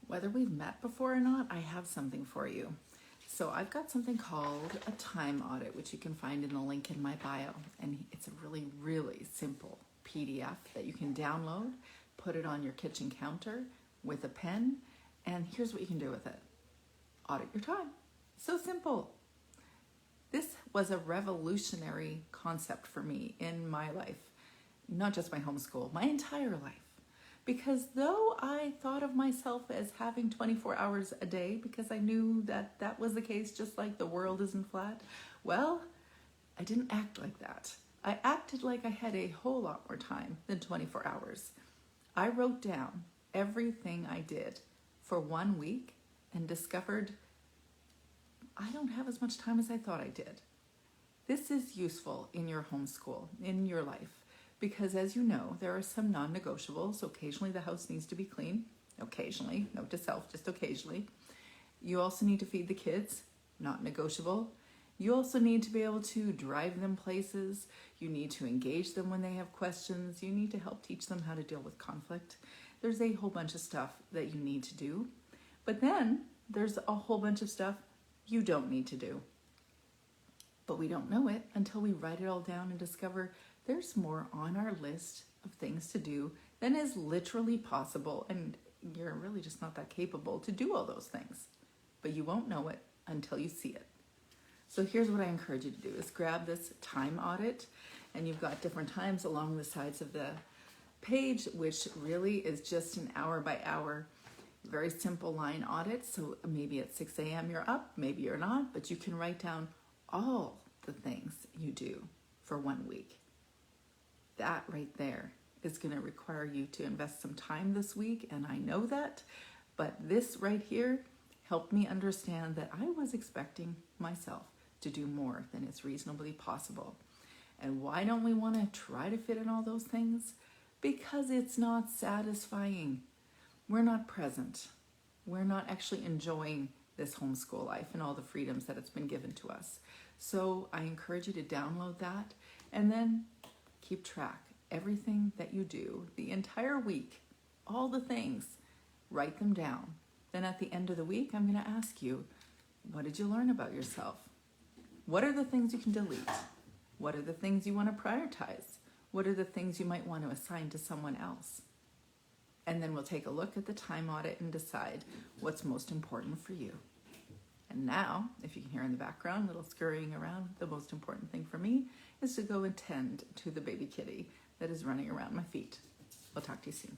Whether we've met before or not, I have something for you. So I've got something called a time audit, which you can find in the link in my bio. And it's a really, really simple PDF that you can download, put it on your kitchen counter with a pen, and here's what you can do with it. Audit your time. So simple. This was a revolutionary concept for me in my life, not just my homeschool, my entire life. Because though I thought of myself as having 24 hours a day, because I knew that that was the case, just like the world isn't flat, well, I didn't act like that. I acted like I had a whole lot more time than 24 hours. I wrote down everything I did for 1 week and discovered I don't have as much time as I thought I did. This is useful in your homeschool, in your life. Because as you know, there are some non-negotiables. Occasionally the house needs to be clean. Occasionally, note to self, just occasionally. You also need to feed the kids, not negotiable. You also need to be able to drive them places. You need to engage them when they have questions. You need to help teach them how to deal with conflict. There's a whole bunch of stuff that you need to do. But then there's a whole bunch of stuff you don't need to do. But we don't know it until we write it all down and discover there's more on our list of things to do than is literally possible, and you're really just not that capable to do all those things. But you won't know it until you see it. So here's what I encourage you to do is grab this time audit, and you've got different times along the sides of the page, which really is just an hour by hour, very simple line audit. So maybe at 6 a.m. you're up, maybe you're not, but you can write down all the things you do for 1 week. That right there is going to require you to invest some time this week, and I know that, but this right here helped me understand that I was expecting myself to do more than is reasonably possible. And why don't we want to try to fit in all those things? Because it's not satisfying. We're not present. We're not actually enjoying this homeschool life and all the freedoms that it's been given to us. So I encourage you to download that and then keep track. Everything that you do, the entire week, all the things, write them down. Then at the end of the week, I'm going to ask you, what did you learn about yourself? What are the things you can delete? What are the things you want to prioritize? What are the things you might want to assign to someone else? And then we'll take a look at the time audit and decide what's most important for you. And now, if you can hear in the background, a little scurrying around, the most important thing for me is to go and tend to the baby kitty that is running around my feet. I'll talk to you soon.